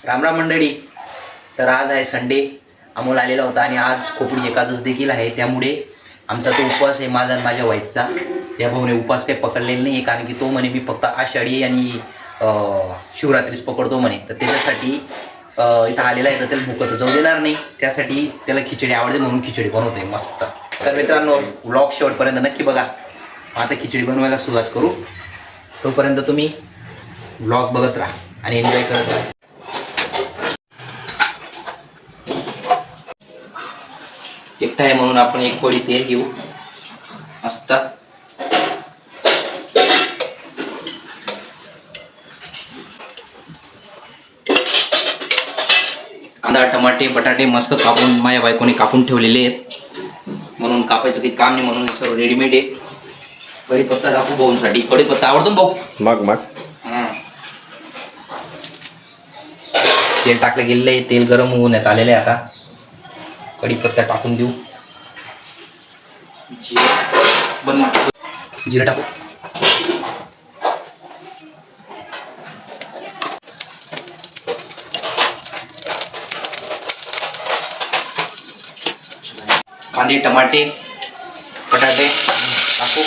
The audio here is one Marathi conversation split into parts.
रामराम मंडळी. तर आज आहे संडे, अमोल आलेला होता आणि आज खोपडी एकादश देखील आहे. त्यामुळे आमचा तो उपवास आहे, माझा आणि माझ्या वाईफचा. त्या भाऊने उपवास काही पकडलेला नाही आहे, कारण की तो म्हणे मी फक्त आषाढी आणि शिवरात्रीच पकडतो म्हणे. तर त्याच्यासाठी इथं आलेला आहे, तर त्याला भूक तर जाऊ देणार नाही. त्यासाठी त्याला खिचडी आवडते म्हणून खिचडी बनवतोय मस्त. तर मित्रांनो, व्लॉग शेवटपर्यंत नक्की बघा. आता खिचडी बनवायला सुरुवात करू. तोपर्यंत तुम्ही व्लॉग बघत राहा आणि एन्जॉय करत राहा. एकटा आहे म्हणून आपण एक पडी तेल घेऊ मस्त. कांदा, टमाटे, बटाटे मस्त कापून माझ्या बायकोने कापून ठेवलेले आहेत, म्हणून कापायचं काही काम नाही, म्हणून सर्व रेडीमेड आहे. कढीपत्ता टाकू भाऊंसाठी. कढीपत्ता आवडतो ना भाऊ? मग तेल टाकलं गेलेलं आहे, तेल गरम होण्यात आलेलं आहे. आता कढीपत्ता टाकून देऊ. जिरं टाकू. कांदे, टमाटे, बटाटे टाकू.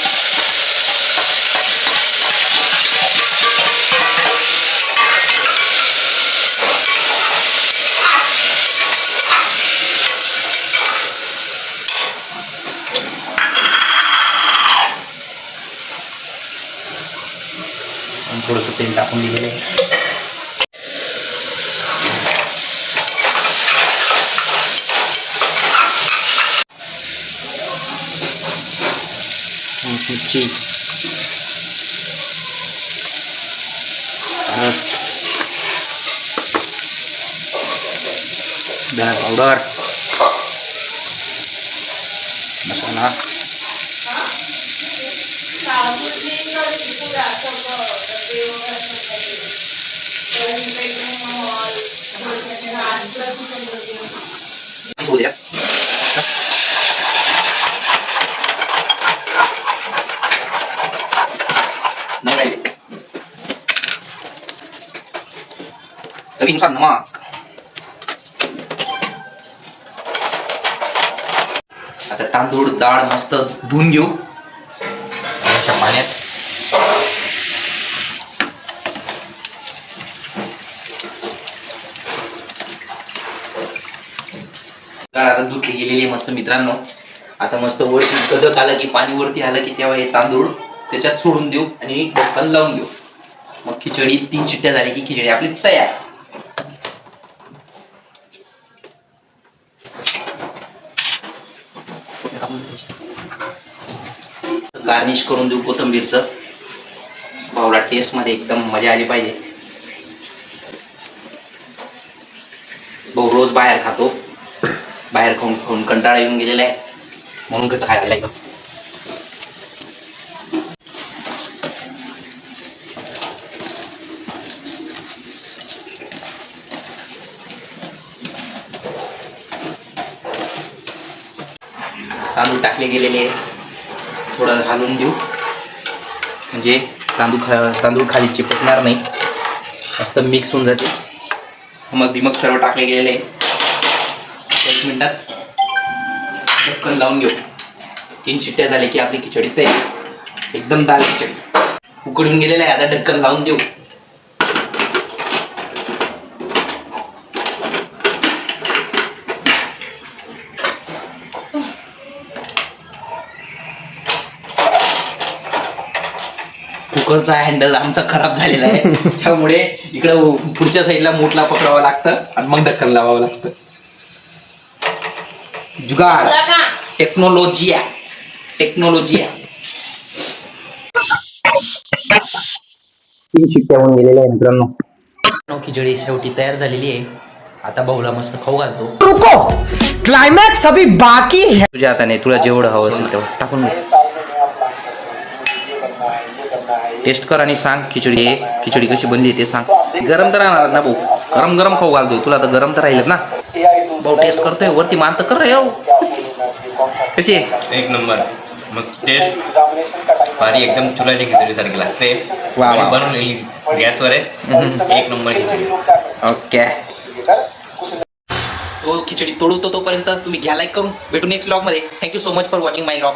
थोडंसं तेल टाकून दिलेलं आहे. मिरची, धना पावडर, मसाला, चवीनुसार नमक. आता तांदूळ डाळ मस्त धुवून घेऊ अशा पाण्यात. डाळ आता धुतली गेलेली आहे मस्त मित्रांनो. आता मस्त वरती कदक आलं की, पाणी वरती आलं की, तेव्हा हे तांदूळ त्याच्यात सोडून देऊ आणि ढक्कन लावून घेऊ. मग खिचडी 3 शिट्ट्या झाली की खिचडी आपली तयार. गार्निश करून देऊ कोथिंबीरचं. भाऊला टेस्ट मध्ये एकदम मजा आली पाहिजे. भाऊ रोज बाहेर खातो, बाहेर खाऊन खाऊन कंटाळा येऊन गेलेला आहे, म्हणून कसं खायला लागलं. तांदूळ टाकले गेलेले, थोडं घालून देऊ म्हणजे तांदूळ खाली चिपकणार नाही, मस्त मिक्स होऊन जाते. मग सर्व टाकले गेलेले. 1 मिनिटात ढक्कन लावून घेऊ. 3 शिट्ट्या झाल्या की आपली खिचडी तयार. एकदम दाल खिचडी उकडून गेलेला आहे. आता ढक्कन लावून देऊ. कुकरचा हँडल आमचा खराब झालेला आहे, त्यामुळे इकडं पुढच्या साईडला मोठला पकडावं लागतं आणि मग ढक्कन लावावं लागतं. जुगाड, टेक्नॉलॉजी. 3 शिट्ट्या होऊन गेलेल्या आहे मित्रांनो. खिचडी शेवटी तयार झालेली आहे. आता भाऊला मस्त खाऊ घालतो. रुको, क्लायमॅक्स अभी बाकी है. तुझ्या हाताने तुला जेवढं हवं असेल तेवढं टाकून घे. टेस्ट कर आणि सांग खिचडी कशी बनली ते सांग. गरम तर राहणार ना भाऊ, गरम गरम खाऊ घालतोय तुला, तर गरम तर राहिलेत ना भाऊ. टेस्ट करतोय, वरती मान तर कर रे. कशी आहे? 1 नंबर. मग टेस्ट भारी एकदम चुलाच्या खिचडीसारखी लागते वा, आणि वा. बनवलेली गॅसवर आहे एक नंबर खिचडी. ओके. तो खिचडी तोडवतो तोपर्यंत तुम्ही घ्या लाईक करून. भेटू नेक्स्ट व्लॉगमध्ये. Thank you so much for watching my vlog.